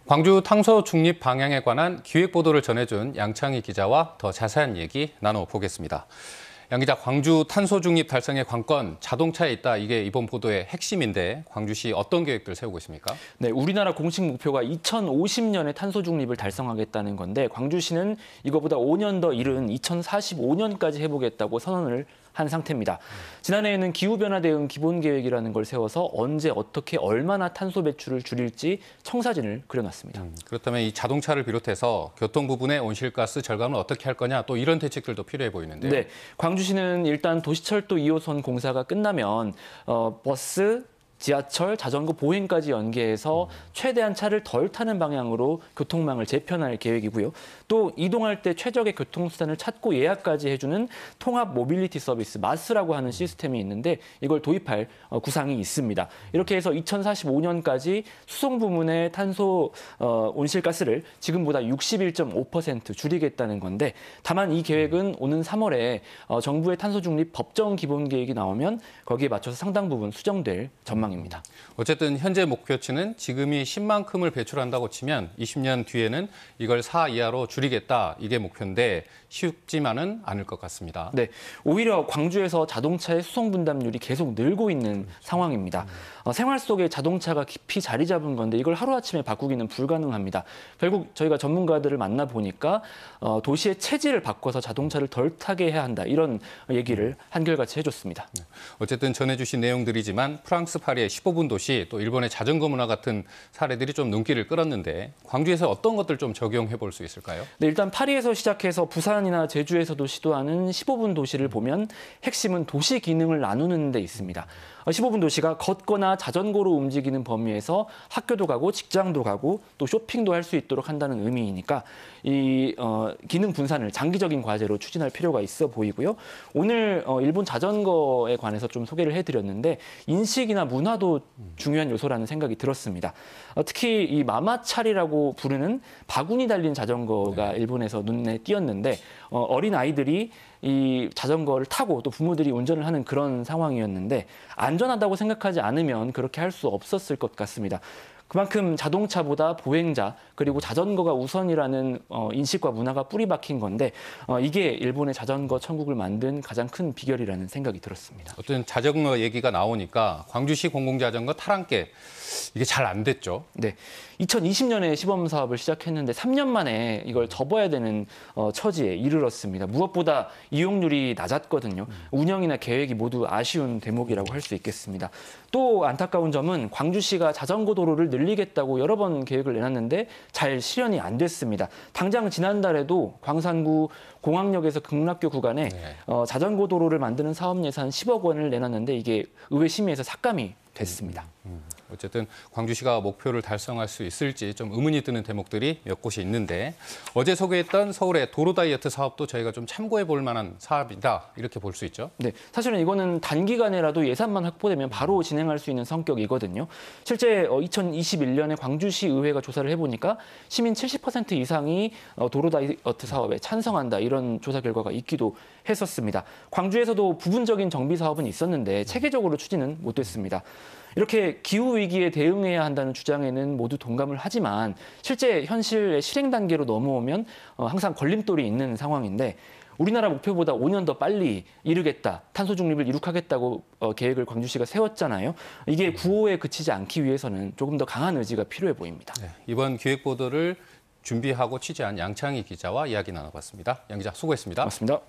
광주 탄소 중립 방향에 관한 기획 보도를 전해준 양창희 기자와 더 자세한 얘기 나눠보겠습니다. 양 기자, 광주 탄소 중립 달성의 관건, 자동차에 있다. 이게 이번 보도의 핵심인데 광주시 어떤 계획들 세우고 있습니까? 네, 우리나라 공식 목표가 2050년에 탄소 중립을 달성하겠다는 건데 광주시는 이거보다 5년 더 이른 2045년까지 해보겠다고 선언을 한 상태입니다. 지난해에는 기후변화 대응 기본계획이라는 걸 세워서 언제 어떻게 얼마나 탄소 배출을 줄일지 청사진을 그려놨습니다. 그렇다면 이 자동차를 비롯해서 교통 부분의 온실가스 절감을 어떻게 할 거냐, 또 이런 대책들도 필요해 보이는데요. 네, 광주시는 일단 도시철도 2호선 공사가 끝나면 버스, 지하철, 자전거 보행까지 연계해서 최대한 차를 덜 타는 방향으로 교통망을 재편할 계획이고요. 또 이동할 때 최적의 교통수단을 찾고 예약까지 해주는 통합 모빌리티 서비스, 마스라고 하는 시스템이 있는데 이걸 도입할 구상이 있습니다. 이렇게 해서 2045년까지 수송 부문의 탄소 온실가스를 지금보다 61.5% 줄이겠다는 건데, 다만 이 계획은 오는 3월에 정부의 탄소 중립 법정 기본 계획이 나오면 거기에 맞춰서 상당 부분 수정될 전망입니다. 어쨌든 현재 목표치는 지금이 10만큼을 배출한다고 치면 20년 뒤에는 이걸 4 이하로 줄이겠다. 이게 목표인데 쉽지만은 않을 것 같습니다. 네, 오히려 광주에서 자동차의 수송 분담률이 계속 늘고 있는 상황입니다. 생활 속에 자동차가 깊이 자리 잡은 건데 이걸 하루아침에 바꾸기는 불가능합니다. 결국 저희가 전문가들을 만나보니까 도시의 체질을 바꿔서 자동차를 덜 타게 해야 한다. 이런 얘기를 한결같이 해줬습니다. 어쨌든 전해주신 내용들이지만 프랑스 파리의 15분 도시, 또 일본의 자전거 문화 같은 사례들이 좀 눈길을 끌었는데 광주에서 어떤 것들 좀 적용해 볼 수 있을까요? 네, 일단 파리에서 시작해서 부산이나 제주에서도 시도하는 15분 도시를 보면 핵심은 도시 기능을 나누는 데 있습니다. 15분 도시가 걷거나 자전거로 움직이는 범위에서 학교도 가고 직장도 가고 또 쇼핑도 할 수 있도록 한다는 의미이니까 이 기능 분산을 장기적인 과제로 추진할 필요가 있어 보이고요. 오늘 일본 자전거에 관해서 좀 소개를 해드렸는데 인식이나 문화도 중요한 요소라는 생각이 들었습니다. 특히 이 마마차리라고 부르는 바구니 달린 자전거가 일본에서 눈에 띄었는데 어린 아이들이 이 자전거를 타고 또 부모들이 운전을 하는 그런 상황이었는데 안전하다고 생각하지 않으면 그렇게 할 수 없었을 것 같습니다. 그만큼 자동차보다 보행자 그리고 자전거가 우선이라는 인식과 문화가 뿌리 박힌 건데 이게 일본의 자전거 천국을 만든 가장 큰 비결이라는 생각이 들었습니다. 어떤 자전거 얘기가 나오니까 광주시 공공자전거 탈환계 이게 잘 안 됐죠. 네, 2020년에 시범 사업을 시작했는데 3년 만에 이걸 접어야 되는 처지에 이르렀습니다. 무엇보다 이용률이 낮았거든요. 운영이나 계획이 모두 아쉬운 대목이라고 할 수 있겠습니다. 또 안타까운 점은 광주시가 자전거 도로를 늘리겠다고 여러 번 계획을 내놨는데 잘 실현이 안 됐습니다. 당장 지난달에도 광산구 공항역에서 극락교 구간에 자전거 도로를 만드는 사업 예산 10억 원을 내놨는데 이게 의회 심의에서 삭감이 됐습니다. 어쨌든 광주시가 목표를 달성할 수 있을지 좀 의문이 드는 대목들이 몇 곳이 있는데 어제 소개했던 서울의 도로 다이어트 사업도 저희가 좀 참고해 볼 만한 사업이다 이렇게 볼 수 있죠. 네, 사실은 이거는 단기간에라도 예산만 확보되면 바로 진행할 수 있는 성격이거든요. 실제 2021년에 광주시 의회가 조사를 해보니까 시민 70% 이상이 도로 다이어트 사업에 찬성한다 이런 조사 결과가 있기도 했었습니다. 광주에서도 부분적인 정비 사업은 있었는데 체계적으로 추진은 못됐습니다. 이렇게 기후위기에 대응해야 한다는 주장에는 모두 동감을 하지만 실제 현실의 실행 단계로 넘어오면 항상 걸림돌이 있는 상황인데 우리나라 목표보다 5년 더 빨리 이루겠다, 탄소 중립을 이룩하겠다고 계획을 광주시가 세웠잖아요. 이게 구호에 그치지 않기 위해서는 조금 더 강한 의지가 필요해 보입니다. 네, 이번 기획 보도를 준비하고 취재한 양창희 기자와 이야기 나눠봤습니다. 양 기자 수고했습니다. 고맙습니다.